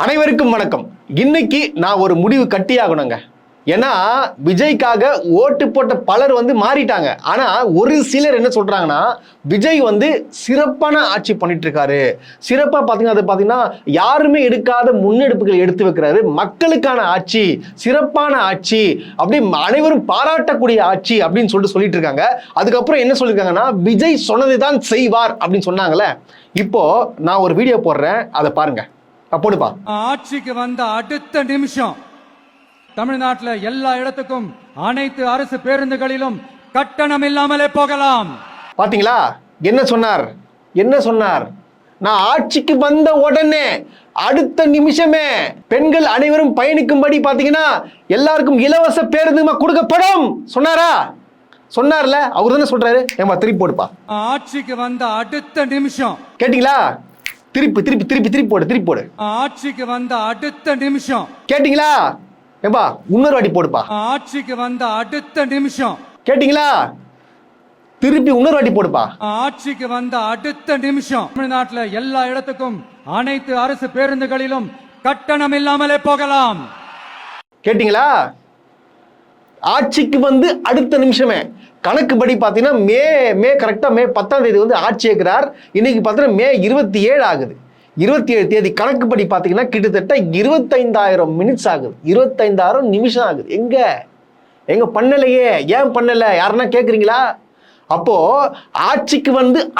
அனைவருக்கும் வணக்கம். இன்னைக்கு நான் ஒரு முடிவு கட்டியாகணுங்க. ஏன்னா விஜய்க்காக ஓட்டு போட்ட பலர் மாறிட்டாங்க. ஆனா ஒரு சிலர் என்ன சொல்றாங்கன்னா, விஜய் சிறப்பான ஆட்சி பண்ணிட்டு இருக்காரு. சிறப்பா பாத்தீங்கன்னா யாருமே எடுக்காத முன்னெடுப்புகள் எடுத்து வைக்கிறாரு. மக்களுக்கான ஆட்சி, சிறப்பான ஆட்சி, அப்படி அனைவரும் பாராட்டக்கூடிய ஆட்சி அப்படின்னு சொல்லிட்டு இருக்காங்க. அதுக்கப்புறம் என்ன சொல்லிருக்காங்கன்னா, விஜய் சொன்னதுதான் செய்வார் அப்படின்னு சொன்னாங்கல்ல. இப்போ நான் ஒரு வீடியோ போடுறேன், அதை பாருங்க. போடுப்பா. ஆட்சிக்கு வந்த அடுத்த நிமிஷம் தமிழ்நாட்டில் எல்லா இடத்துக்கும் அனைத்து அரசு பேருந்துகளிலும் கட்டணம் இல்லாமலே போகலாம். பாத்தீங்களா என்ன சொன்னார்? நான் ஆட்சிக்கு வந்த உடனே அடுத்த நிமிஷமே பெண்கள் அனைவரும் பயணிக்கும்படி பாத்தீங்கன்னா எல்லாருக்கும் இலவச பேருந்து கொடுக்கப்படும் சொன்னார்ல. அவர் தானே சொல்றாரு. ஏமா திருப்பி போடுப்பா. ஆட்சிக்கு வந்த அடுத்த நிமிஷம் கேட்டீங்களா? திருப்பி போடு. ஆட்சிக்கு வந்த அடுத்த நிமிஷம் கேட்டீங்களா? ஏம்பா இன்னொரு வாட்டி போடுப்பா. ஆட்சிக்கு வந்த அடுத்த நிமிஷம் கேட்டீங்களா? திருப்பி இன்னொரு வாட்டி போடுப்பா. ஆட்சிக்கு வந்த அடுத்த நிமிஷம் தமிழ்நாட்டில் எல்லா இடத்துக்கும் அனைத்து அரசு பேருந்துகளிலும் கட்டணம் இல்லாமலே போகலாம். கேட்டீங்களா? ஆட்சிக்கு அடுத்த நிமிஷமே. கணக்குப்படி பார்த்தீங்கன்னா மே கரெக்டாக மே 10ஆம் தேதி ஆட்சி ஏற்கிறார். இன்னைக்கு பார்த்தீங்கன்னா மே 27 ஆகுது. 27 தேதி கணக்குப்படி பார்த்தீங்கன்னா கிட்டத்தட்ட 25,000 மினிட்ஸ் ஆகுது. 25,000 நிமிஷம் ஆகுது. எங்க பண்ணலையே? ஏன் பண்ணல? யாருன்னா கேட்குறீங்களா? அப்போ ஆட்சிக்கு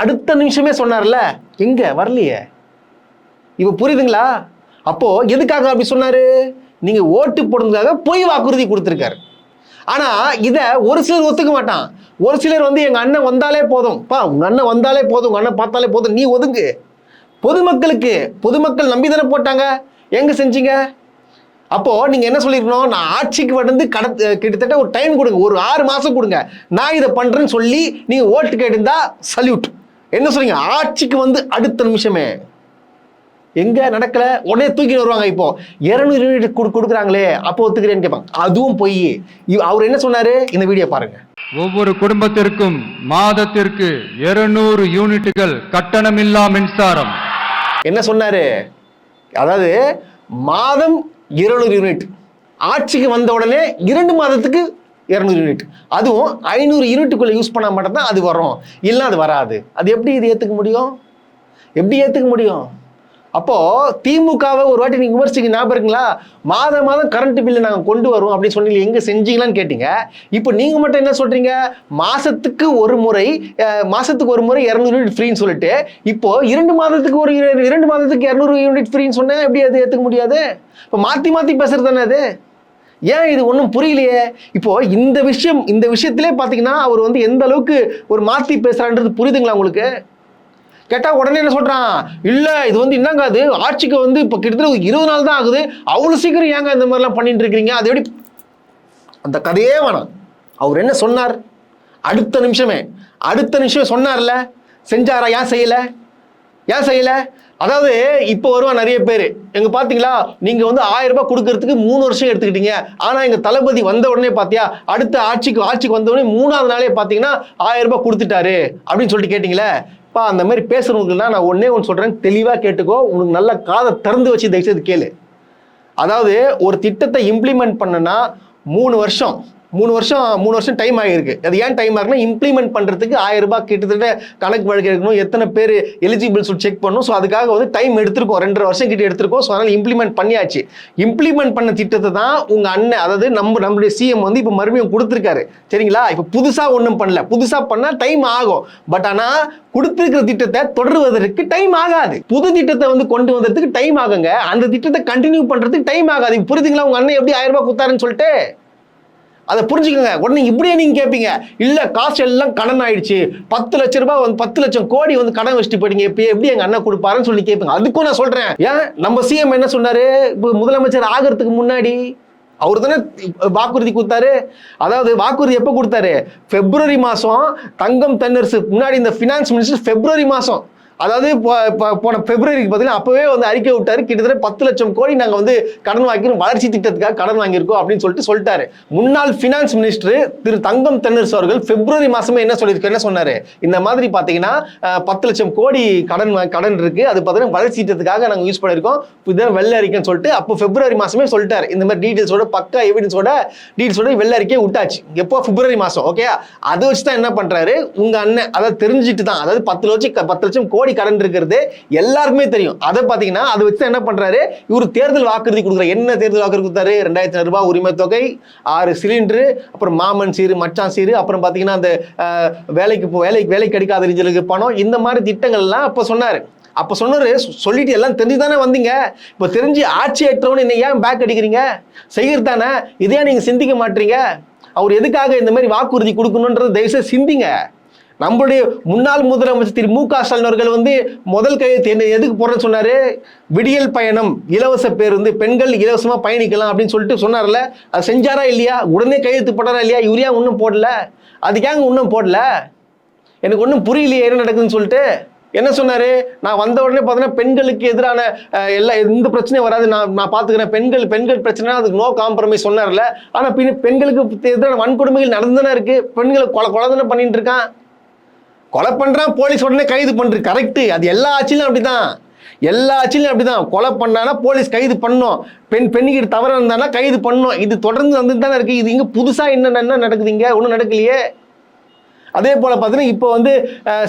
அடுத்த நிமிஷமே சொன்னார்ல, எங்க வரலையே? இப்போ புரியுதுங்களா? அப்போ எதுக்காக அப்படி சொன்னாரு? நீங்க ஓட்டு போடுறதுக்காக பொய் வாக்குறுதி கொடுத்துருக்காரு. ஆனா இத ஒரு சிலர் ஒத்துக்க மாட்டான். ஒரு சிலர் எங்க அண்ணன் வந்தாலே போதும், உங்க அண்ணன் வந்தாலே போதும், உங்க அண்ணன் பார்த்தாலே போதும், நீ ஒதுங்கு. பொதுமக்கள் நம்பி தானே போட்டாங்க. எங்க செஞ்சீங்க? அப்போ நீங்க என்ன சொல்லிருக்கணும்? நான் ஆட்சிக்கு கிட்டத்தட்ட ஒரு டைம் கொடுங்க, ஒரு 6 மாசம் கொடுங்க, நான் இதை பண்றேன்னு சொல்லி நீங்க ஓட்டு கேட்டிருந்தா சல்யூட். என்ன சொல்றீங்க? ஆட்சிக்கு அடுத்த நிமிஷமே எங்க நடக்கல, உடனே தூக்கி வருவாங்க. இப்போ 200 யூனிட் கொடுக்குறாங்களே, அப்போ ஒத்துக்கிறேன்னு கேட்பாங்க. அதுவும் போய் அவர் என்ன சொன்னாரு? இந்த வீடியோ பாருங்க. ஒவ்வொரு குடும்பத்திற்கும் மாதத்திற்கு 200 யூனிட்டுகள் கட்டணமில்லா மின்சாரம். என்ன சொன்னாரு? அதாவது மாதம் 200 யூனிட், ஆட்சிக்கு வந்த உடனே 2 மாதத்துக்கு 200 யூனிட், அதுவும் 500 யூனிட்டுக்குள்ள யூஸ் பண்ண மட்டும்தான் அது வரும், இல்லைன்னா அது வராது. அது எப்படி இது ஏத்துக்க முடியும்? அப்போ திமுகவை ஒரு வாட்டி நீங்க விமர்சிக்க ஞாபகம் இருக்குங்களா? மாதம் கரண்ட் பில்லு நாங்க கொண்டு வரோம் அப்படின்னு சொன்னீங்க, எங்க செஞ்சீங்களான்னு கேட்டீங்க. இப்போ நீங்க மட்டும் என்ன சொல்றீங்க? மாசத்துக்கு ஒரு முறை 200 யூனிட் ஃப்ரீன்னு சொல்லிட்டு இப்போ 2 மாதத்துக்கு 200 யூனிட் ஃப்ரீன்னு சொன்னா எப்படி அது ஏத்துக்க முடியாது? இப்போ மாத்தி பேசுறது தானே அது. ஏன் இது ஒன்றும் புரியலையே? இப்போ இந்த விஷயத்திலே பாத்தீங்கன்னா அவர் எந்த அளவுக்கு ஒரு மாத்தி பேசுறான்றது புரியுதுங்களா உங்களுக்கு? கேட்டா உடனே என்ன சொல்றான்? இல்ல இது என்னங்க அது ஆட்சிக்கு இப்ப கிட்டத்தட்ட 20 நாள் தான் ஆகுது, அவ்வளவு சீக்கிரம் ஏங்க இந்த மாதிரிலாம் பண்ணிட்டு இருக்கீங்க? அது எப்படி? அந்த கதையே வேணாம். அவர் என்ன சொன்னார்? அடுத்த நிமிஷமே சொன்னார்ல, செஞ்சாரா? ஏன் செய்யல? அதாவது இப்போ வருவான் நிறைய பேர், எங்க பாத்தீங்களா நீங்க 1000 ரூபாய் கொடுக்கறதுக்கு 3 வருஷம் எடுத்துக்கிட்டீங்க, ஆனா எங்க தளபதி வந்த உடனே பாத்தியா, அடுத்த ஆட்சிக்கு வந்த உடனே 3ஆவது நாளே பாத்தீங்கன்னா 1000 ரூபாய் கொடுத்துட்டாரு அப்படின்னு சொல்லிட்டு கேட்டீங்களே. அந்த மாதிரி பேசுறவங்களுக்குலாம் நான் ஒன்னே ஒன்று சொல்றேன், தெளிவா கேட்டுக்கோ. உனக்கு நல்ல காதை திறந்து வச்சு தயவுசெய்து கேளு. அதாவது ஒரு திட்டத்தை இம்ப்ளிமெண்ட் பண்ணனா 3 வருஷம் டைம் ஆகிருக்கு. அது ஏன் டைம் ஆகுனா, இம்ப்ளிமெண்ட் பண்றதுக்கு 1000 ரூபாய் கிட்டத்தட்ட கணக்கு வழக்கு எடுக்கணும், எத்தனை பேர் எலிஜிபிள் செக் பண்ணணும். ஸோ அதுக்காக டைம் எடுத்திருக்கோம், 2.5 வருஷம் கிட்ட எடுத்திருக்கோம். ஸோ அதனால இம்ப்ளிமெண்ட் பண்ணியாச்சு. இம்ப்ளிமெண்ட் பண்ண திட்டத்தை தான் உங்க அண்ணன், அதாவது நம்மளுடைய சிஎம் இப்போ மறுபடியும் கொடுத்துருக்காரு. சரிங்களா? இப்போ புதுசா ஒன்றும் பண்ணல. புதுசா பண்ணா டைம் ஆகும். பட் ஆனா கொடுத்திருக்கிற திட்டத்தை தொடர்வதற்கு டைம் ஆகாது. புது திட்டத்தை கொண்டு வந்ததுக்கு டைம் ஆகுங்க. அந்த திட்டத்தை கண்டினியூ பண்றதுக்கு டைம் ஆகாது. புரியுதுங்களா? உங்க அண்ணன் எப்படி 1000 ரூபாய் கொடுத்தாருன்னு சொல்லிட்டு அதை புரிஞ்சுக்கோங்க. உடனே இப்படியே நீங்க கேட்பீங்க, இல்ல காசு எல்லாம் கடன் ஆயிடுச்சு, 10 லட்சம் ரூபாய் 10 லட்சம் கோடி கடன் வச்சுட்டு போயிட்டீங்க, இப்ப எப்படி எங்க அண்ணன் கொடுப்பாருன்னு சொல்லி கேட்பீங்க. அதுக்கும் நான் சொல்றேன், ஏன் நம்ம சிஎம் என்ன சொன்னாரு? முதலமைச்சர் ஆகிறதுக்கு முன்னாடி அவர் தானே வாக்குறுதி கொடுத்தாரு. அதாவது வாக்குறுதி எப்ப கொடுத்தாரு? February மாசம். தங்கம் தென்னரசு முன்னாடி இந்த பினான்ஸ் மினிஸ்டர் February மாசம் அதாவது போன பிப்ரவரிக்கு பார்த்தீங்கன்னா அப்பவே வந்து அறிக்கை விட்டாரு, கிட்டத்தட்ட 10 லட்சம் கோடி நாங்கள் வந்து கடன் வாங்கிக்கிறோம், வளர்ச்சி திட்டத்துக்காக கடன் வாங்கியிருக்கோம் அப்படின்னு சொல்லிட்டாரு. முன்னாள் பினான்ஸ் மினிஸ்டர் திரு தங்கம் தென்னரசு அவர்கள் பிப்ரவரி மாசமே என்ன சொன்னாரு, இந்த மாதிரி பார்த்தீங்கன்னா 10 லட்சம் கோடி கடன் இருக்கு, அது பார்த்தீங்கன்னா வளர்ச்சி திட்டத்துக்காக நாங்கள் யூஸ் பண்ணியிருக்கோம், இதான் வெள்ளை அறிக்கைன்னு சொல்லிட்டு அப்போ பிப்ரவரி மாசமே சொல்லிட்டாரு. இந்த மாதிரி டீடைல்ஸோட பக்கா எவிடன்ஸோட வெள்ளை அறிக்கையை விட்டாச்சு. எப்போ பிப்ரவரி மாசம். ஓகே, அதை வச்சு தான் என்ன பண்றாரு உங்க அண்ணன், அதாவது தெரிஞ்சுட்டு தான், அதாவது 10 லட்சம் கோடி கடன் இருக்கிறது எல்லாருக்குமே தெரியும். அதை பாத்தீங்கன்னா அதை வச்சு என்ன பண்றாரு இவர், தேர்தல் வாக்குறுதி கொடுக்குற. என்ன தேர்தல் வாக்குறுதி கொடுத்தாரு? 2000 ரூபாய் உரிமை தொகை, 6 சிலிண்டரு, அப்புறம் மாமன் சீரு மச்சான் சீரு, அப்புறம் பாத்தீங்கன்னா அந்த வேலைக்கு கிடைக்காத ரீஜனுக்கு பணம், இந்த மாதிரி திட்டங்கள் எல்லாம் அப்ப சொன்னாரு. அப்ப சொன்னாரு, சொல்லிட்டு எல்லாம் தெரிஞ்சுதானே வந்தீங்க, இப்ப தெரிஞ்சு ஆட்சி ஏற்றவனு என்ன ஏன் பேக் அடிக்கிறீங்க? செய்யறது தானே, இதையா நீங்க சிந்திக்க மாட்டீங்க? அவர் எதுக்காக இந்த மாதிரி வாக்குறுதி கொடுக்கணும்ன்றது தயவுசெய்து சிந்திங்க. நம்மளுடைய முன்னாள் முதலமைச்சர் திரு மு.க. ஸ்டாலின் அவர்கள் வந்து முதல் கையெழுத்து எதுக்கு போடுறேன்னு சொன்னாரு? விடியல் பயணம், இலவச பேருந்து, பெண்கள் இலவசமா பயணிக்கலாம் அப்படின்னு சொல்லிட்டு சொன்னார்ல, அது செஞ்சாரா இல்லையா? உடனே கையெழுத்து போட்டாரா இல்லையா? இவரையா ஒன்றும் போடல? அதுக்காக ஒன்றும் போடல? எனக்கு ஒன்றும் புரியலையே என்ன நடக்குதுன்னு சொல்லிட்டு. என்ன சொன்னாரு? நான் வந்த உடனே பார்த்தீங்கன்னா பெண்களுக்கு எதிரான எந்த பிரச்சனையும் வராது, நான் பார்த்துக்கிறேன், பெண்கள் பிரச்சனை அதுக்கு நோ காம்ப்ரமைஸ் சொன்னார்ல. ஆனால் பெண்களுக்கு எதிரான வன்கொடுமைகள் நடந்துதானே இருக்கு. பெண்களை கொலை தானே பண்ணிட்டு இருக்கான், கொலை பண்றான், போலீஸ் உடனே கைது பண்றது. கரெக்ட், அது எல்லா ஆட்சியிலும் அப்படிதான், எல்லா ஆட்சியிலும் அப்படிதான். கொலை பண்ணானா போலீஸ் கைது பண்ணும், பெண்ணுக்கு தவறு இருந்தானா கைது பண்ணும். இது தொடர்ந்து வந்துட்டு தானே இருக்கு. இது இங்க புதுசா என்ன நடக்குது? இங்க ஒன்றும் நடக்கலையே. அதே போல பார்த்தீங்கன்னா இப்போ வந்து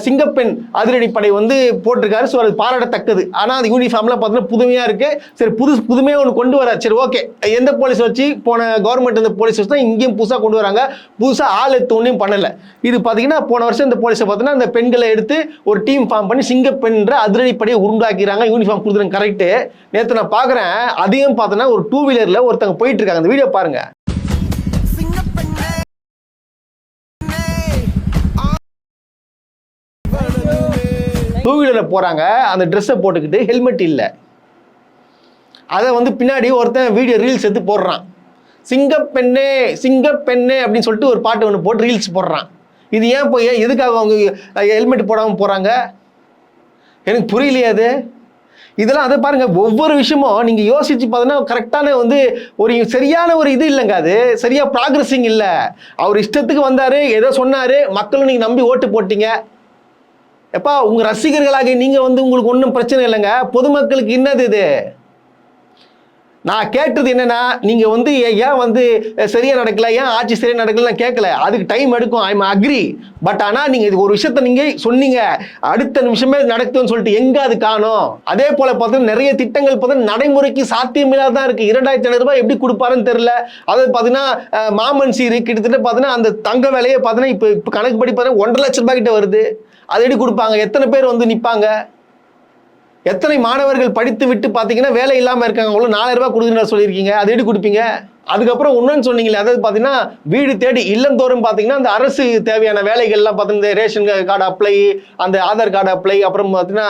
சிங்கப்பெண் அதிரடிப்படை வந்து போட்டிருக்காரு. ஸோ அது பாராட்டத்தக்கது. ஆனால் அது யூனிஃபார்ம்லாம் பார்த்தீங்கன்னா புதுமையாக இருக்கு. சரி, புதுமையாக ஒன்று கொண்டு வர. சரி, ஓகே, எந்த போலீஸ் வச்சு போன கவர்மெண்ட் இந்த போலீஸ் வச்சு தான் இங்கேயும் புதுசாக கொண்டு வராங்க. புதுசாக ஆள் எடுத்து ஒன்றையும் பண்ணலை. இது பார்த்தீங்கன்னா போன வருஷம் இந்த போலீஸை பார்த்தீங்கன்னா அந்த பெண்களை எடுத்து ஒரு டீம் ஃபார்ம் பண்ணி சிங்கப்பெண்ன்ற அதிரடிப்படையை உருண்டாக்கிறாங்க, யூனிஃபார்ம் கொடுத்துருங்க. கரெக்டு. நேற்று நான் பார்க்குறேன், அதையும் பார்த்தோன்னா ஒரு 2 வீலரில் ஒருத்தங்க போயிட்டு இருக்காங்க. அந்த வீடியோ பாருங்க. டூ வீலரில் போகிறாங்க, அந்த ட்ரெஸ்ஸை போட்டுக்கிட்டு ஹெல்மெட் இல்லை. அதை வந்து பின்னாடி ஒருத்தன் வீடியோ ரீல்ஸ் எடுத்து போடுறான். சிங்கப்பெண்ணே சிங்கப்பெண்ணே அப்படின்னு சொல்லிட்டு ஒரு பாட்டு ஒன்று போட்டு ரீல்ஸ் போடுறான். இது ஏன் போய் எதுக்காக அவங்க ஹெல்மெட் போடாமல் போகிறாங்க? எனக்கு புரியலையே அது. இதெல்லாம் அதை பாருங்க, ஒவ்வொரு விஷயமும் நீங்க யோசிச்சு பார்த்தீங்கன்னா கரெக்டான வந்து ஒரு சரியான ஒரு இது இல்லைங்க, அது சரியா ப்ராக்ரஸிங் இல்லை. அவர் இஷ்டத்துக்கு வந்தாரு, ஏதோ சொன்னாரு, மக்களும் நீங்க நம்பி ஓட்டு போட்டீங்க. எப்பா, உங்க ரசிகர்களாக நீங்க வந்து உங்களுக்கு ஒன்றும் பிரச்சனை இல்லைங்க, பொதுமக்களுக்கு என்னது இது? நான் கேட்டது என்னன்னா, நீங்க வந்து ஏன் வந்து சரியா நடக்கல, ஏன் ஆட்சி சரியா நடக்கல கேட்கல. அதுக்கு டைம் எடுக்கும், ஐ எம் அக்ரி. பட் ஆனா நீங்க ஒரு விஷயத்த நீங்க சொன்னீங்க, அடுத்த நிமிஷமே நடக்குதுன்னு சொல்லிட்டு எங்க அது காணோம்? அதே போல பார்த்தீங்கன்னா நிறைய திட்டங்கள் பார்த்தீங்கன்னா நடைமுறைக்கு சாத்தியமில்லாதான் இருக்கு. 2500 ரூபாய் எப்படி கொடுப்பாருன்னு தெரியல. அதாவது பார்த்தீங்கன்னா மாமன் சீரு கிட்டத்தட்ட பார்த்தீங்கன்னா அந்த தங்க விலையை பார்த்தீங்கன்னா இப்போ கணக்கு படி பார்த்தீங்கன்னா 1.5 லட்சம் ரூபாய் கிட்ட வருது. அது எப்படி கொடுப்பாங்க? எத்தனை பேர் வந்து நிற்பாங்க? எத்தனை மாணவர்கள் படித்து விட்டு பார்த்தீங்கன்னா வேலை இல்லாமல் இருக்காங்க, அவ்வளோ 4000 ரூபாய் கொடுக்குறேன்னு சொல்லியிருக்கீங்க, அதை எப்படி கொடுப்பீங்க? அதுக்கப்புறம் இன்னொன்று சொன்னீங்களே, அதாவது பார்த்தீங்கன்னா வீடு தேடி இல்லந்தோறும் பார்த்தீங்கன்னா அந்த அரசு தேவையான வேலைகள்லாம் பார்த்தீங்கன்னா ரேஷன் கார்டு அப்ளை, அந்த ஆதார் கார்டு அப்ளை, அப்புறம் பார்த்தீங்கன்னா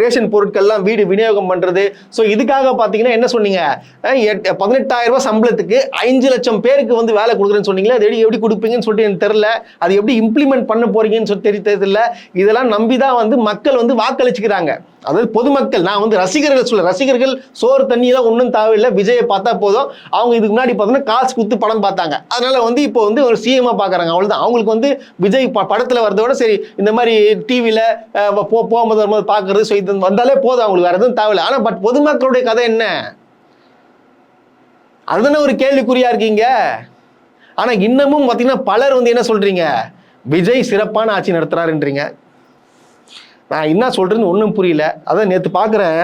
ரேஷன் பொருட்கள்லாம் வீடு விநியோகம் பண்ணுறது. ஸோ இதுக்காக பார்த்தீங்கன்னா என்ன சொன்னீங்க? 18,000 ரூபாய் சம்பளத்துக்கு 5 லட்சம் பேருக்கு வந்து வேலை கொடுக்குறேன்னு சொன்னீங்களே, அது எப்படி கொடுப்பீங்கன்னு சொல்லிட்டு எனக்கு தெரில. அது எப்படி இம்ப்ளிமெண்ட் பண்ண போறீங்கன்னு சொல்லி தெரியல. இதெல்லாம் நம்பி தான் வந்து மக்கள் வந்து வாக்களிச்சுக்கிறாங்க. அதாவது பொதுமக்கள், நான் வந்து ரசிகர்கள் சொல்ல, ரசிகர்கள் சோறு தண்ணி தான் ஒன்றும் தேவையில்லை, விஜயை பார்த்தா போதும். அவங்க இதுக்கு முன்னாடி பார்த்தீங்கன்னா காசு கொடுத்து படம் பார்த்தாங்க, அதனால வந்து இப்போ வந்து ஒரு சிஎம்மா பார்க்குறாங்க, அவ்வளோதான். அவங்களுக்கு வந்து விஜய் படத்தில் வரதோட சரி இந்த மாதிரி டிவியில் போகும்போது பார்க்கறது, ஸோ இது வந்தாலே போதும், அவங்களுக்கு வேறு எதுவும் தேவையில்லை. ஆனால் பட் பொதுமக்களுடைய கதை என்ன? அதுதானே ஒரு கேள்விக்குறியா இருக்கீங்க. ஆனால் இன்னமும் பார்த்தீங்கன்னா பலர் வந்து என்ன சொல்றீங்க, விஜய் சிறப்பான ஆட்சி நடத்துறாருன்றீங்க. நான் என்ன சொல்றேன்னு ஒன்றும் புரியல. அதான் நேற்று பார்க்குறேன்,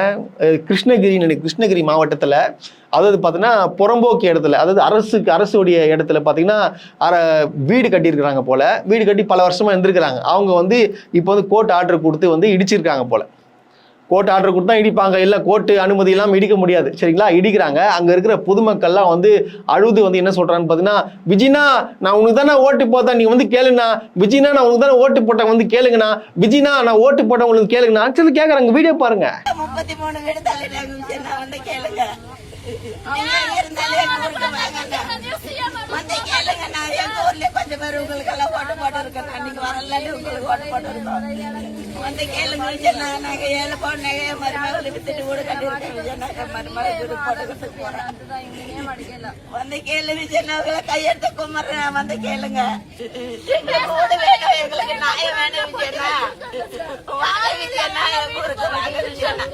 கிருஷ்ணகிரி மாவட்டத்தில், அதாவது பார்த்தீங்கன்னா புறம்போக்கு இடத்துல, அதாவது அரசுடைய இடத்துல பார்த்தீங்கன்னா வீடு கட்டியிருக்கிறாங்க போல. வீடு கட்டி பல வருஷமா இருந்திருக்கிறாங்க. அவங்க வந்து இப்போ வந்து கோர்ட் ஆர்டர் கொடுத்து வந்து இடிச்சிருக்காங்க போல. கோர்ட் ஆர்டர் கொடுத்தா இடிப்பாங்க, இல்லை கோர்ட்டு அனுமதி இல்லாமல் இடிக்க முடியாது, சரிங்களா? இடிக்கிறாங்க. அங்கே இருக்கிற பொதுமக்கள்லாம் வந்து அழுது வந்து என்ன சொல்கிறான்னு பார்த்தீங்கன்னா, விஜினா நான் உனக்கு தானே ஓட்டு போட்டேன், நீ வந்து கேளுண்ணா. விஜினா நான் உனக்கு தானே ஓட்டு போட்டேன், வந்து கேளுங்கண்ணா. விஜினா நான் ஓட்டு போட்டேன், உங்களுக்கு கேளுங்கண்ணா சொல்லி கேட்குறாங்க. வீடியோ பாருங்க. 33 வீடு தள்ளிட்டாங்க, வந்து கேளுங்க. அவங்க இருந்தாலே வந்து கேளுங்க. நான் நான் எங்க ஊர்லயே கொஞ்சம் பேர் உங்களுக்கு எல்லாம் ஓட்டு போட்டு இருக்கேன். அன்னைக்கு வரல உங்களுக்கு ஓட்டு போட்டு இருக்கோம். வந்து கேளுங்க விஜயண்ணா, நாங்க 7 பவுன் நகையை மருமகளை வித்துட்டு வீடு கட்டிருக்கோம். விஜயண்ணா மருமகளை வீடு போட்டுக்கிட்டு போறேன். வந்து கேளு விஜயண்ணா, கையெடுத்து கும்பிடுறேன். வந்து கேளுங்க, எங்களுக்கு வீடு வேணும், எங்களுக்கு நாயம் வேணும் விஜயண்ணா. வாங்க விஜயண்ணா, எங்க ஊருக்கு வாங்க விஜயண்ணா.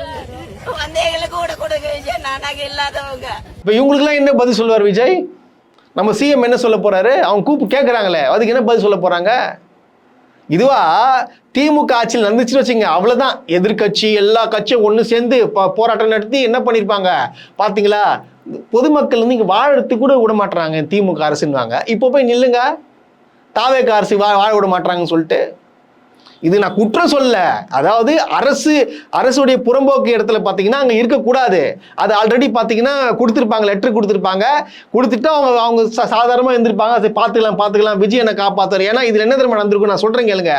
வந்து எங்களுக்கு வீடு கொடுங்க விஜயண்ணா, நாங்க இல்லாதவங்க. இப்போ இவங்களுக்குலாம் என்ன பதில் சொல்லுவார் விஜய்? நம்ம சிஎம் என்ன சொல்ல போறாரு? அவங்க கூப்பிட்டு கேட்குறாங்களே, அதுக்கு என்ன பதில் சொல்ல போறாங்க? இதுவா திமுக ஆட்சியில் நடந்துச்சுன்னு வச்சுங்க, அவ்வளோதான். எதிர்கட்சி எல்லா கட்சியும் ஒன்று சேர்ந்து போராட்டம் நடத்தி என்ன பண்ணியிருப்பாங்க பார்த்தீங்களா? பொதுமக்கள் வந்து இங்கே வாழறதுக்கு கூட விட மாட்டுறாங்க திமுக அரசுன்னுவாங்க. இப்போ போய் நில்லுங்க, தாவேக அரசு வாழ விட மாட்டுறாங்கன்னு சொல்லிட்டு. இது நான் குற்றம் சொல்ல, அதாவது அரசுடைய புறம்போக்கு இடத்துல பார்த்தீங்கன்னா அங்கே இருக்கக்கூடாது. அது ஆல்ரெடி பார்த்தீங்கன்னா கொடுத்துருப்பாங்க, லெட்டர் கொடுத்துருப்பாங்க. கொடுத்துட்டு அவங்க சாதாரணமாக இருந்திருப்பாங்க. அதை பார்த்துக்கலாம் விஜய் என்ன காப்பாற்றுற. ஏன்னா இதில் என்ன தெரியுமா நடந்திருக்கும் நான் சொல்கிறேன் கேளுங்க.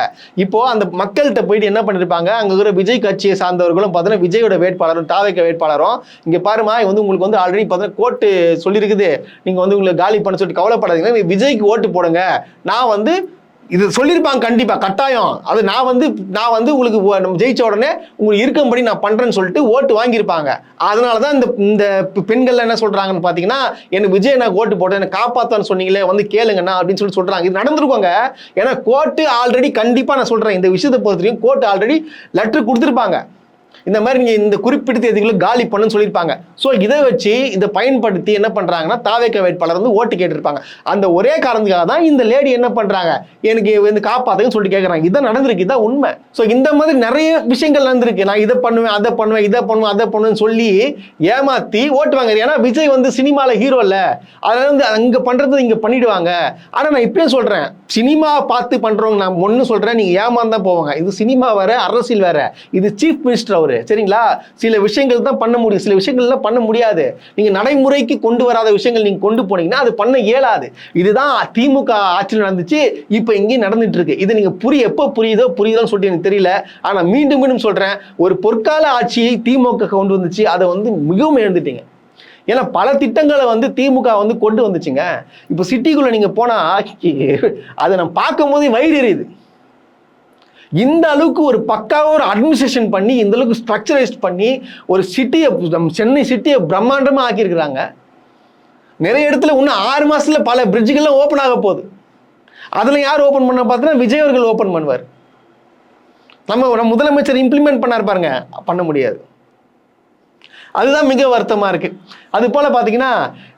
இப்போ அந்த மக்கள்கிட்ட போயிட்டு என்ன பண்ணியிருப்பாங்க, அங்கே இருக்கிற விஜய் கட்சியை சார்ந்தவர்களும் பார்த்தீங்கன்னா விஜயோட வேட்பாளரும் தாவேக வேட்பாளரும், இங்கே பாருமா வந்து உங்களுக்கு வந்து ஆல்ரெடி பார்த்தீங்கன்னா கோர்ட்டு சொல்லியிருக்குது, நீங்கள் வந்து உங்களுக்கு காலி பண்ண சொல்லிட்டு கவலைப்படாதீங்க, விஜய்க்கு ஓட்டு போடுங்க. நான் வந்து இது சொல்லியிருப்பாங்க கண்டிப்பா கட்டாயம். அது நான் வந்து உங்களுக்கு நம்ம ஜெயிச்ச உடனே உங்களுக்கு இருக்கும்படி நான் பண்றேன்னு சொல்லிட்டு ஓட்டு வாங்கியிருப்பாங்க. அதனாலதான் இந்த பெண்கள் என்ன சொல்றாங்கன்னு பாத்தீங்கன்னா, எனக்கு விஜய் நான் ஓட்டு போட்டேன், எனக்கு காப்பாத்தான்னு சொன்னீங்களே, வந்து கேளுங்கண்ணா அப்படின்னு சொல்லி சொல்றாங்க. இது நடந்திருக்கோங்க. ஏன்னா கோர்ட்டு ஆல்ரெடி கண்டிப்பா நான் சொல்றேன், இந்த விஷயத்தை பொறுத்த வரைக்கும் கோர்ட்டு ஆல்ரெடி லெட்டர் கொடுத்துருப்பாங்க, இந்த மாதிரி நீங்க இந்த குறிப்பிட்ட தேதிகளை காலி பண்ணுன்னு சொல்லியிருப்பாங்க. ஸோ இதை வச்சு இதை பயன்படுத்தி என்ன பண்றாங்கன்னா தாவேக வேட்பாளர் வந்து ஓட்டு கேட்டிருப்பாங்க. அந்த ஒரே காரணத்துக்காக தான் இந்த லேடி என்ன பண்றாங்க, எனக்கு வந்து காப்பாத்துன்னு சொல்லிட்டு கேட்கறாங்க. இதான் நடந்திருக்கு, இதான் உண்மை. ஸோ இந்த மாதிரி நிறைய விஷயங்கள் நடந்திருக்கு. நான் இதை பண்ணுவேன், அதை பண்ணுவேன்னு சொல்லி ஏமாத்தி ஓட்டு வாங்க. ஏன்னா விஜய் வந்து சினிமால ஹீரோ இல்ல, அதனால வந்து அங்க பண்றது இங்க பண்ணிடுவாங்க. ஆனா நான் இப்பயே சொல்றேன், சினிமா பார்த்து பண்றவங்க நான் ஒன்னு சொல்றேன், நீங்க ஏமாந்தான் போவாங்க. இது சினிமா வேற, அரசியல் வேற. இது சீஃப் மினிஸ்டர் அவரு, சரிங்களா? சில விஷயங்கள் தான் பண்ண முடியும், சில விஷயங்கள்லாம் பண்ண முடியாது. நீங்க நடைமுறைக்கு கொண்டு வராத விஷயங்கள் நீங்க கொண்டு போனீங்கன்னா அது பண்ண இயலாது. இதுதான் திமுக ஆட்சியில் நடந்துச்சு, இப்ப இங்கே நடந்துட்டு இருக்கு. இது நீங்க எப்ப புரியுதோன்னு சொல்லிட்டு எனக்கு தெரியல. ஆனா மீண்டும் சொல்றேன், ஒரு பொற்கால ஆட்சியை திமுக கொண்டு வந்துச்சு, அதை வந்து மிகவும் இழந்துட்டீங்க. ஏன்னா பல திட்டங்களை வந்து திமுக வந்து கொண்டு வந்துச்சுங்க. இப்போ சிட்டிக்குள்ள நீங்க போனா அதை நம்ம பார்க்கும் போதே வயிறு எரியுது. இந்த அளவுக்கு ஒரு பக்காவாக ஒரு அட்மினிஸ்ட்ரேஷன் பண்ணி, இந்த அளவுக்கு ஸ்ட்ரக்சரைஸ் பண்ணி ஒரு சிட்டியை, சென்னை சிட்டியை பிரம்மாண்டமாக ஆக்கியிருக்கிறாங்க. நிறைய இடத்துல இன்னும் 6 மாசத்துல பல பிரிட்ஜுகள்லாம் ஓப்பன் ஆக போகுது. அதில் யார் ஓப்பன் பண்ண பார்த்தீங்கன்னா விஜய் அவர்கள் ஓப்பன் பண்ணுவார். நம்ம முதலமைச்சர் இம்ப்ளிமெண்ட் பண்ணார் பாருங்க, பண்ண முடியாது. அதுதான் மிக வருத்தமாக இருக்கு. அது போல பார்த்தீங்கன்னா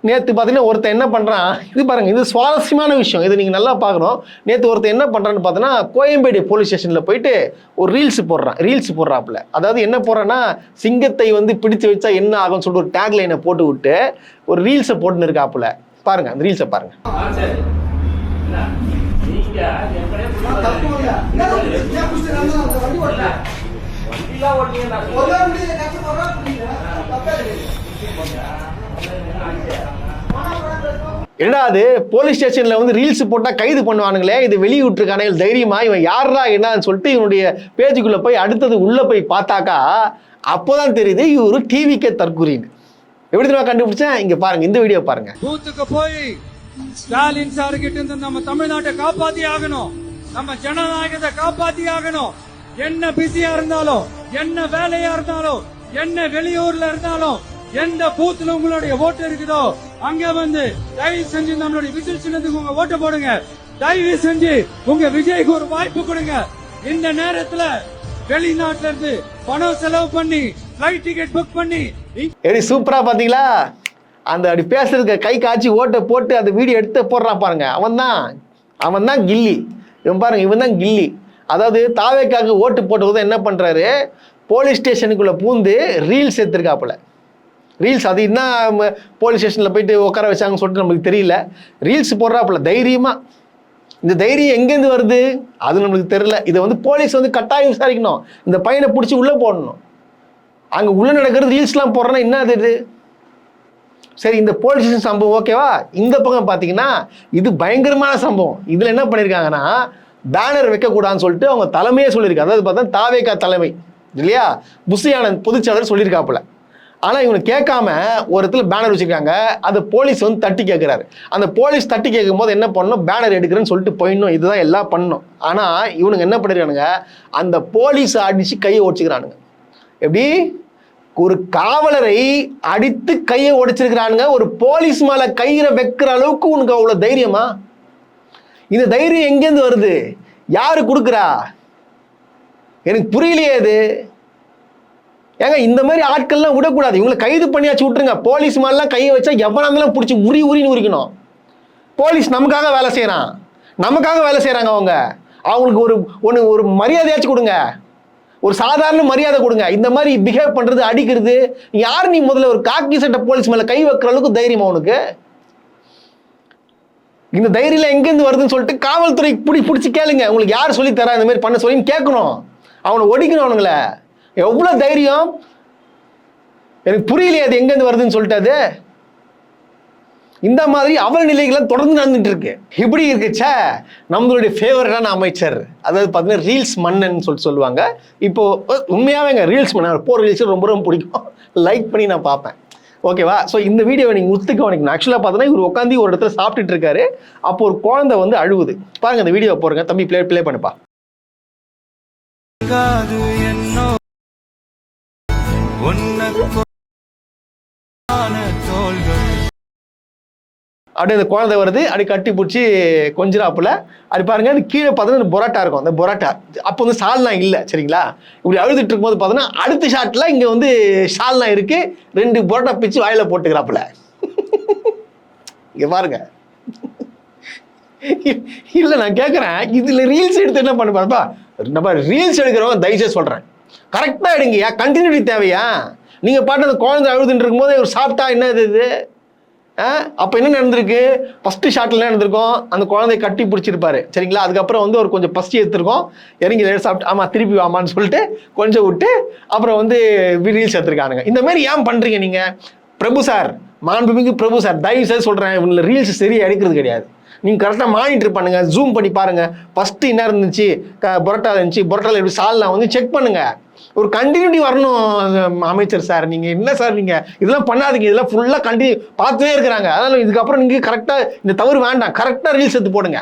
நேற்று பார்த்தீங்கன்னா ஒருத்தன் என்ன பண்ணுறான், இது பாருங்க, இது சுவாரஸ்யமான விஷயம், இது நீங்கள் நல்லா பார்க்கணும். நேற்று ஒருத்தன் என்ன பண்ணுறான்னு பார்த்தீங்கன்னா, கோயம்பேடு போலீஸ் ஸ்டேஷனில் போயிட்டு ஒரு ரீல்ஸ் போடுறாப்புல. அதாவது என்ன போடுறான்னா, சிங்கத்தை வந்து பிடிச்சு வச்சா என்ன ஆகும்னு சொல்லிட்டு ஒரு டேக் லைனை போட்டு விட்டு ஒரு ரீல்ஸை போட்டுன்னு இருக்காப்புல. பாருங்க, அந்த ரீல்ஸை பாருங்க. என்னது போலீஸ் ஸ்டேஷன்ல வந்து ரீல்ஸ் போட்டா கைது பண்ணுவானுங்களே, இது வெளியிட்டிருக்கானே தைரியமா, இவன் யாரா என்னன்னு சொல்லிட்டு இவனுடைய பேஜுக்குள்ள போய் அடுத்தது உள்ள போய் பார்த்தாக்கா அப்போதான் தெரியுது இவரு டிவிக்கே தற்குறின்னு. எப்படி தெரியுமா கண்டுபிடிச்சேன்? இங்க பாருங்க, இந்த வீடியோ பாருங்க. பூத்துக்கு போய் ஸ்டாலின் சார் கிட்ட இருந்து நம்ம தமிழ்நாட்டை காப்பாத்தி ஆகணும், நம்ம ஜனநாயகத்தை காப்பாத்தி ஆகணும். என்ன பிஸியா இருந்தாலும், என்ன வேலையா இருந்தாலும், என்ன வெளியூர்ல இருந்தாலும், எந்த பூத்துல உங்களுடைய ஓட்டு இருக்குதோ அங்க வந்து தயவு செஞ்சு நம்மளுடைய விசில் சின்னத்துக்கு உங்க ஓட்டு போடுங்க. தயவு செஞ்சு உங்க விஜய்க்கு ஒரு வாய்ப்பு கொடுங்க. இந்த நேரத்துல வெளிநாட்டுல இருந்து பணம் செலவு பண்ணி பிளைட் டிக்கெட் புக் பண்ணி எப்படி சூப்பரா பாத்தீங்களா? அந்த அப்படி பேசுறதுக்கு கை காய்ச்சி ஓட்டை போட்டு அந்த வீடியோ எடுத்து போடுறான் பாருங்க. அவன் தான் கில்லி. இவன் பாருங்க, இவன் தான் கில்லி. அதாவது தாவேக்காக ஓட்டு போட்டது என்ன பண்றாரு, போலீஸ் ஸ்டேஷனுக்குள்ள பூந்து ரீல்ஸ் எடுத்திருக்காப்புல. ரீல்ஸ் அது என்ன போலீஸ் ஸ்டேஷனில் போயிட்டு உட்கார வச்சாங்கன்னு சொல்லிட்டு நம்மளுக்கு தெரியல. ரீல்ஸ் போடுறாப்புல தைரியமா. இந்த தைரியம் எங்கேருந்து வருது அது நம்மளுக்கு தெரியல. இதை வந்து போலீஸ் வந்து கட்டாயம் விசாரிக்கணும், இந்த பையனை பிடிச்சி உள்ளே போடணும். அங்கே உள்ள நடக்கிறது ரீல்ஸ்லாம் போடுறேன்னா என்ன அது? சரி, இந்த போலீஸ் ஸ்டேஷன் சம்பவம் ஓகேவா? இந்த பக்கம் பார்த்தீங்கன்னா இது பயங்கரமான சம்பவம். இதில் என்ன பண்ணியிருக்காங்கன்னா, பேனர் வைக்கக்கூடாதுன்னு சொல்லிட்டு அவங்க தலைமையே சொல்லியிருக்காங்க. அதாவது பார்த்தா தாவேகா தலைமை இல்லையா, புஷி ஆனந்த் பொதுச்செயலாளர் சொல்லியிருக்காப்புல. ஆனால் இவனை கேட்காம ஒரு இடத்துல பேனர் வச்சுருக்காங்க. அந்த போலீஸ் வந்து தட்டி கேட்குறாரு. அந்த போலீஸ் தட்டி கேட்கும் போது என்ன பண்ணணும், பேனர் எடுக்கிறேன்னு சொல்லிட்டு போயிடணும். இதுதான் எல்லாம் பண்ணணும். ஆனால் இவனுங்க என்ன பண்ணிருக்கானுங்க, அந்த போலீஸை அடித்து கையை ஒடிச்சுக்கிறானுங்க. எப்படி ஒரு காவலரை அடித்து கையை உடைச்சிருக்கிறானுங்க. ஒரு போலீஸ் மேலே கையை வைக்கிற அளவுக்கு உனக்கு அவ்வளோ தைரியமா? இந்த தைரியம் எங்கேருந்து வருது? யாரு கொடுக்குறா? எனக்கு புரியலையே இது. ஏங்க இந்த மாதிரி ஆட்கள்லாம் விடக்கூடாது. இவங்களை கைது பண்ணியாச்சு விட்டுருங்க. போலீஸ் மேலாம் கையை வச்சா எவனா இருந்தாலும் பிடிச்சி உரின்னு உரிக்கணும். போலீஸ் நமக்காக வேலை செய்யறான், நமக்காக வேலை செய்யறாங்க. அவங்களுக்கு ஒரு மரியாதையாச்சும் கொடுங்க, ஒரு சாதாரண மரியாதை கொடுங்க. இந்த மாதிரி பிஹேவ் பண்றது, அடிக்கிறது, யார் நீ? முதல்ல ஒரு காக்கி சட்டை போலீஸ் மேல கை வைக்கிற அளவுக்கு தைரியமா உனக்கு? இந்த தைரியம் எங்கேருந்து வருதுன்னு சொல்லிட்டு காவல்துறை பிடிச்சி கேளுங்க. உங்களுக்கு யார் சொல்லி தரா இந்த மாதிரி பண்ண சொல்லி கேட்கணும். அவனை ஒடிக்கணும். அவனுங்கள எவ்வளவு தைரியம்? எனக்கு புரியலையே அது எங்கேருந்து வருதுன்னு சொல்லிட்டு. அது இந்த மாதிரி அவல் நிலைகள் தொடர்ந்து நடந்துட்டு இருக்கு. இப்படி இருக்குச்சே நம்மளுடைய ஃபேவரட்டான அமைச்சர், அதாவது பார்த்தீங்கன்னா ரீல்ஸ் மன்னன் சொல்லுவாங்க. இப்போ உண்மையாவேங்க ரீல்ஸ் மன்னன் போகிற ரீல்ஸ் ரொம்ப ரொம்ப பிடிக்கும். லைக் பண்ணி நான் பார்ப்பேன். ஓகேவா? ஸோ இந்த வீடியோவை நீங்கள் உத்துக்கவனிக்கணும். ஆக்சுவலாக பார்த்தீங்கன்னா இவர் உட்காந்து ஒரு இடத்துல சாப்பிட்டுட்டு இருக்காரு. அப்போ ஒரு குழந்தை வந்து அழுவுது. பாருங்க இந்த வீடியோவை போடுங்க. தம்பி ப்ளே பண்ணுப்பா. அப்படியே அந்த குழந்தை வருது, அப்படி கட்டி பிடிச்சி கொஞ்சிராப்புல அப்படி பாருங்க. அது கீழே பார்த்தீங்கன்னா பொராட்டா இருக்கும். அந்த பொராட்டா அப்போ வந்து சால்னா இல்லை, சரிங்களா? இப்படி அழுதுட்டு இருக்கும்போது பார்த்தீங்கன்னா அடுத்த ஷாட்ல இங்கே வந்து சால்னா இருக்கு. 2 பொரோட்டா பிச்சு வாயில போட்டுக்கிறாப்புல. இங்க பாருங்க. இல்லை நான் கேட்குறேன், இதுல ரீல்ஸ் எடுத்து என்ன பண்ண பாருப்பா? நம்ம ரீல்ஸ் எடுக்கிறவங்க தயவுசெய்து சொல்றேன், கரெக்டாக எடுங்கயா. கண்டினியூட்டி தேவையா? நீங்க பாட்டு அந்த குழந்தை அழுதுட்டு இருக்கும்போது ஒரு சாப்பிட்டா என்ன இது? அப்போ என்ன நடந்திருக்கு? ஃபர்ஸ்ட் ஷாட்ல என்ன நடந்திருக்கும்? அந்த குழந்தைய கட்டி பிடிச்சிருப்பாரு, சரிங்களா? அதுக்கப்புறம் வந்து ஒரு கொஞ்சம் பஸ்ட் எடுத்துருக்கோம், இறங்கி சாப்பிட்டு ஆமா திருப்பி வாமான்னு சொல்லிட்டு கொஞ்சம் விட்டு அப்புறம் வந்து ரீல்ஸ் எடுத்துருக்கானுங்க. இந்த மாதிரி ஏன் பண்றீங்க நீங்க? பிரபு சார், மாண்புமிகு பிரபு சார், தயவு செய்து சொல்றேன், இவங்க ரீல்ஸ் சரியா எடுக்கிறது கிடையாது. நீங்கள் கரெக்டாக மானிட்டர் பண்ணுங்க, ஜூம் பண்ணி பாருங்க. ஃபர்ஸ்ட் என்ன இருந்துச்சு? பொரோட்டா இருந்துச்சு. பொரோட்டாவில் எப்படி சால்னா வந்து செக் பண்ணுங்க. ஒரு கண்டினியூட்டி வரணும் அமைச்சர் சார். நீங்க என்ன சார் நீங்க இதெல்லாம் பண்ணாதீங்க. இதெல்லாம் ஃபுல்லா கண்டினியூ பார்த்துட்டே இருக்கிறாங்க. அதனால இதுக்கப்புறம் நீங்க கரெக்டா இந்த தவறு வேண்டாம், கரெக்டா ரீல்ஸ் எடுத்து போடுங்க.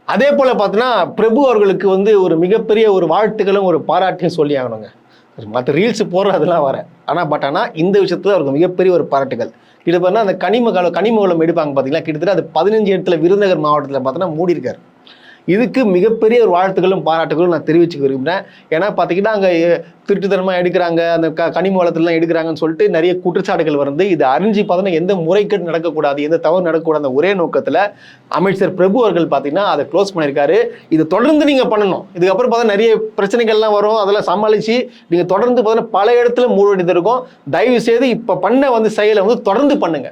அதே போல பார்த்தீங்கன்னா பிரபு அவர்களுக்கு வந்து ஒரு மிகப்பெரிய ஒரு வாழ்த்துக்களும் ஒரு பாராட்டையும் சொல்லி ஆகணுங்க. மற்ற ரீல்ஸ் போடுற அதெல்லாம் வர ஆனால் இந்த விஷயத்துல அவருக்கு மிகப்பெரிய ஒரு பாராட்டுகள். இது பார்த்தா அந்த கனிமவளம் எடுப்பாங்க பார்த்தீங்களா, கிட்டத்தட்ட அது 15 இடத்துல விருதுநகர் மாவட்டத்தில் பார்த்தோன்னா மூடி இருக்காரு. இதுக்கு மிகப்பெரிய ஒரு வாழ்த்துக்களும் பாராட்டுகளும் நான் தெரிவிச்சுக்க விரும்புகிறேன். ஏன்னா பார்த்தீங்கன்னா அங்கே திருட்டுத்தனமாக எடுக்கிறாங்க, அந்த கனிம வளத்துலாம் எடுக்கிறாங்கன்னு சொல்லிட்டு நிறைய குற்றச்சாட்டுகள் வந்து இது அறிஞ்சு பார்த்தீங்கன்னா எந்த முறைகேடு நடக்கக்கூடாது, எந்த தவறு நடக்கக்கூடாது அந்த ஒரே நோக்கத்தில் அமைச்சர் பிரபு அவர்கள் பார்த்தீங்கன்னா அதை க்ளோஸ் பண்ணியிருக்காரு. இதை தொடர்ந்து நீங்கள் பண்ணணும். இதுக்கப்புறம் பார்த்தா நிறைய பிரச்சனைகள்லாம் வரும், அதெல்லாம் சமாளித்து நீங்கள் தொடர்ந்து பார்த்தீங்கன்னா பல இடத்துல மூழ்கி இருக்கும். தயவு செய்து இப்போ பண்ண வந்து செயலை வந்து தொடர்ந்து பண்ணுங்க.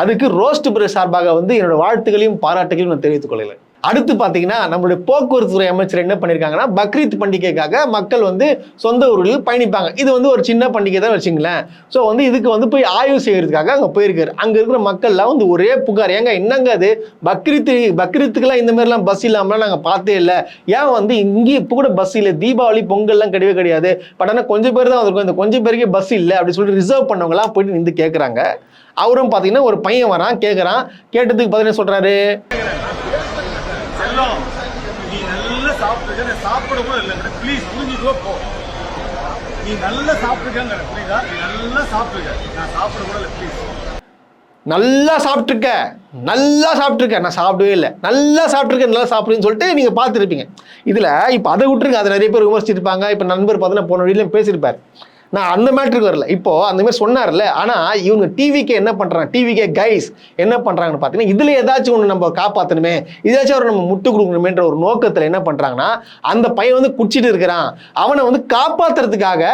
அதுக்கு ரோஸ்ட் பிரஸ் சார்பாக வந்து என்னோட வாழ்த்துக்களையும் பாராட்டுகளையும் நான் தெரிவித்துக் கொள்ளலை. அடுத்து பார்த்தீங்கன்னா நம்மளுடைய போக்குவரத்து துறை அமைச்சர் என்ன பண்ணியிருக்காங்கன்னா, பக்ரீத் பண்டிகைக்காக மக்கள் வந்து சொந்த ஊரில் பயணிப்பாங்க. இது வந்து ஒரு சின்ன பண்டிகை தான் வச்சுங்களேன். ஸோ வந்து இதுக்கு வந்து போய் ஆய்வு செய்யறதுக்காக அங்கே போயிருக்காரு. அங்கே இருக்கிற மக்கள்லாம் வந்து ஒரே புகார், ஏங்க என்னங்க அது பக்ரீத்துக்கெல்லாம் இந்த மாதிரிலாம் பஸ் இல்லாமலாம் நாங்கள் பார்த்தே இல்லை. ஏன் வந்து இங்கே இப்போ கூட பஸ் இல்லை, தீபாவளி பொங்கல்லாம் கிடையவே கிடையாது, பட் ஆனால் கொஞ்சம் பேர் தான் வந்திருக்கும், இந்த கொஞ்சம் பேருக்கே பஸ் இல்லை அப்படின்னு சொல்லிட்டு ரிசர்வ் பண்ணவங்களாம் போயிட்டு நின்று கேட்குறாங்க. அவரும் பார்த்தீங்கன்னா ஒரு பையன் வரான், கேட்குறான். கேட்டதுக்கு பார்த்தீங்கன்னா சொல்கிறாரு, நீ நல்லா சாப்பிட்டுருக்க, சாப்பிடவும் இல்லை, ப்ளீஸ் புரிஞ்சுக்கோ போ. நீ நல்லா சாப்பிட்டுருக்க, புரியுதா? நீ நல்லா சாப்பிட்டுருக்க, நான் சாப்பிட கூட இல்லை, ப்ளீஸ். நல்லா சாப்பிட்ருக்க, நான் சாப்பிடவே இல்லை, நல்லா சாப்பிடுன்னு சொல்லிட்டு நீங்கள் பார்த்துருப்பீங்க. இதில் இப்போ அதை விட்டுருங்க, அதை நிறைய பேர் விமர்சிச்சிருப்பாங்க. இப்போ நண்பர் பார்த்தீங்கன்னா போன வீட்டில் பேசியிருப்பார். நான் அந்த மேட்ருக்கு வரல. இப்போ அந்த மாதிரி சொன்னார்ல, ஆனால் இவங்க டிவிக்கே என்ன பண்ணுறாங்க, டிவிக்கே கைஸ் என்ன பண்ணுறாங்கன்னு பார்த்தீங்கன்னா, இதில் ஏதாச்சும் ஒன்று நம்ம காப்பாற்றணுமே, இதாச்சும் ஒரு நம்ம முட்டு கொடுக்கணுமேன்ற ஒரு நோக்கத்தில் என்ன பண்ணுறாங்கன்னா, அந்த பையன் வந்து குடிச்சிட்டு இருக்கிறான், அவனை வந்து காப்பாற்றுறதுக்காக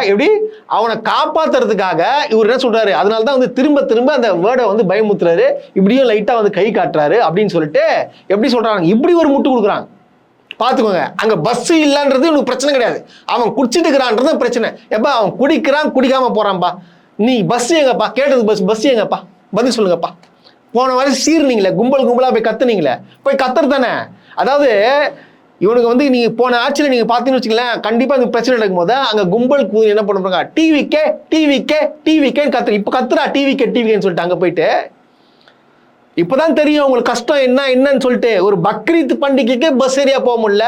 இவர் என்ன சொல்கிறாரு, அதனால தான் வந்து திரும்ப திரும்ப அந்த வேர்டை வந்து பயமுத்துறாரு, இப்படியும் லைட்டாக வந்து கை காட்டுறாரு அப்படின்னு சொல்லிட்டு எப்படி சொல்கிறாங்க, இப்படி ஒரு முட்டு கொடுக்குறாங்க. பார்த்துக்கோங்க, அங்கே பஸ் இல்லைன்றது உனக்கு பிரச்சனை கிடையாது, அவன் குடிச்சிட்டு இருக்கிறான்றது பிரச்சனை. எப்பா அவன் குடிக்கிறான், குடிக்காம போறான்ப்பா, நீ பஸ் எங்கப்பா கேட்டது, பஸ் எங்கப்பா பதில் சொல்லுங்கப்பா. போன வாரம் சீர்னீங்களே, கும்பலாக போய் கத்துனீங்களே, போய் கத்துறது தானே. அதாவது இவனுக்கு வந்து நீங்க போன ஆட்சியில் நீங்க பார்த்தீங்கன்னு வச்சுங்களேன், கண்டிப்பா இந்த பிரச்சனை நடக்கும் போது அங்க கும்பல் கூதி என்ன பண்ணுறாங்க, டிவிக்கே கத்துற. இப்ப கத்துறா டிவிக்கேன்னு சொல்லிட்டு அங்க போயிட்டு இப்பதான் தெரியும் உங்களுக்கு கஷ்டம் என்னன்னு சொல்லிட்டு. ஒரு பக்ரீத் பண்டிகைக்கு பஸ் ஏரியா போக முடியல.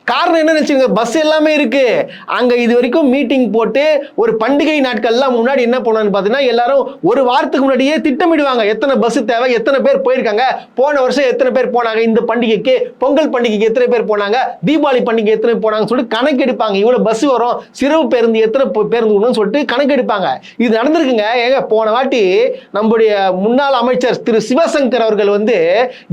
காரணம் என்ன நினைச்சுங்க, பஸ் எல்லாமே இருக்கு அங்க. இது வரைக்கும் மீட்டிங் போட்டு ஒரு பண்டிகை நாட்கள்லாம் முன்னாடி என்ன பண்ணுவான்னு பார்த்தீங்கன்னா, எல்லாரும் ஒரு வாரத்துக்கு முன்னாடியே திட்டமிடுவாங்க எத்தனை பஸ் தேவை, எத்தனை பேர் போயிருக்காங்க, போன வருஷம் எத்தனை பேர் போனாங்க, இந்த பண்டிகைக்கு பொங்கல் பண்டிகைக்கு எத்தனை பேர் போனாங்க, தீபாவளி பண்டிகை எத்தனை போனாங்கன்னு சொல்லிட்டு கணக்கு எடுப்பாங்க. இவ்வளவு பஸ் வரும், சிறப்பு பேருந்து எத்தனை பேருந்து வரும்னு சொல்லிட்டு கணக்கு எடுப்பாங்க. இது நடந்திருக்குங்க. ஏங்க போன வாட்டி நம்முடைய முன்னாள் அமைச்சர் திரு சிவசங்கர் அவர்கள் வந்து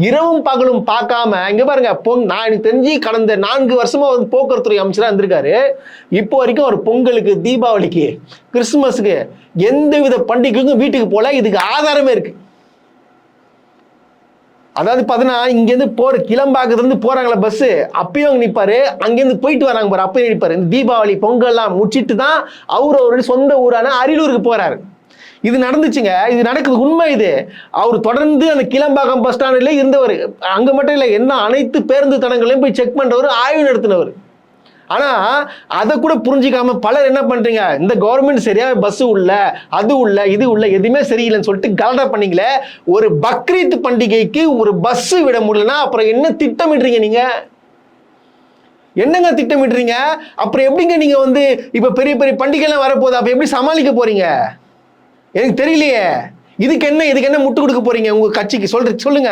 இரவும் பகலும் பார்க்காம இங்க பாருங்க, நான் எனக்கு தெரிஞ்சு கடந்த 4 வருஷமா வந்து போக்குவரத்துறை அமைச்சரா இருந்திருக்காரு. இப்போ வரைக்கும் ஒரு பொங்கலுக்கு, தீபாவளிக்கு, கிறிஸ்துமஸுக்கு எந்தவித பண்டிகைக்கும் வீட்டுக்கு போல. இதுக்கு ஆதாரமே இருக்கு. அதாவது பார்த்தீங்கன்னா இங்கேருந்து கிளம்பாக்கத்துல இருந்து போறாங்களா பஸ், அப்பயும் அங்கே நிற்பாரு. அங்கேருந்து போயிட்டு வராங்க பாரு, அப்பயும் நிற்பாரு. இந்த தீபாவளி பொங்கல்லாம் முடிச்சிட்டு தான் அவருடைய சொந்த ஊரான அரியலூருக்கு போறாரு. இது நடந்துச்சுங்க, இது நடக்குது, உண்மை இது. அவர் தொடர்ந்து அந்த கிளம்பாக்கம் பஸ் ஸ்டாண்டில் இருந்தவர். அங்க மட்டும் இல்லை, என்ன அனைத்து பேருந்து தடங்களையும் போய் செக் பண்றவர், ஆய்வு நடத்தினவர். ஆனா அதை கூட புரிஞ்சிக்காம பலர் என்ன பண்றீங்க, இந்த கவர்மெண்ட் சரியா பஸ் உள்ள, அது உள்ள, இது உள்ள, எதுவுமே சரியில்லைன்னு சொல்லிட்டு கலடா பண்ணீங்களே. ஒரு பக்ரீத் பண்டிகைக்கு ஒரு பஸ் விட முடியலன்னா அப்புறம் என்ன திட்டமிடுறீங்க நீங்க? என்னங்க திட்டமிடுறீங்க? அப்புறம் எப்படிங்க நீங்க வந்து இப்ப பெரிய பெரிய பண்டிகைலாம் வரப்போகுது, அப்ப எப்படி சமாளிக்க போறீங்க? எனக்கு தெரியலையே. இதுக்கு என்ன முட்டு கொடுக்க போறீங்க உங்க கட்சிக்கு? சொல்லுங்க.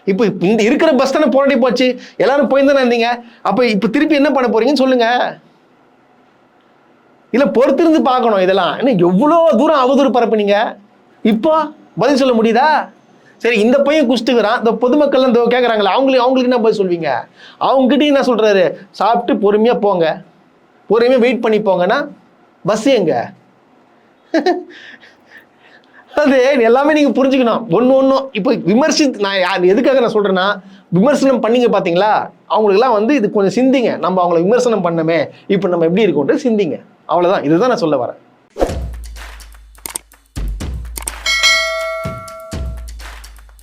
இப்போ இந்த இருக்கிற பஸ் தானே போராடி போச்சு, எல்லாரும் போயிருந்தானே இருந்தீங்க. அப்ப இப்ப திருப்பி என்ன பண்ண போறீங்கன்னு சொல்லுங்க. இல்ல பொறுத்திருந்து பார்க்கணும். இதெல்லாம் என்ன எவ்வளவு தூரம் அவதூறு பரப்புனீங்க, இப்போ பதில் சொல்ல முடியுதா? சரி, இந்த பையன் குஷ்டுக்கிறான், இந்த பொதுமக்கள் இந்த கேட்கறாங்களா, அவங்களுக்கு என்ன பதில் சொல்வீங்க? அவங்க கிட்ட என்ன சொல்றாரு, சாப்பிட்டு பொறுமையா போங்க, பொறுமையா வெயிட் பண்ணி போங்கன்னா பஸ் எங்க? அது எல்லாமே நீங்க புரிஞ்சுக்கணும். ஒன்னும் இப்போ நான் எதுக்காக நான் சொல்றேன்னா, விமர்சனம் பண்ணீங்க பாத்தீங்களா, அவங்களுக்குலாம் வந்து இது கொஞ்சம் சிந்திங்க. நம்ம அவங்களை விமர்சனம் பண்ணமே, இப்போ நம்ம எப்படி இருக்கோம்ட்டு சிந்திங்க. அவ்வளவுதான். இதுதான் நான் சொல்ல வரேன்.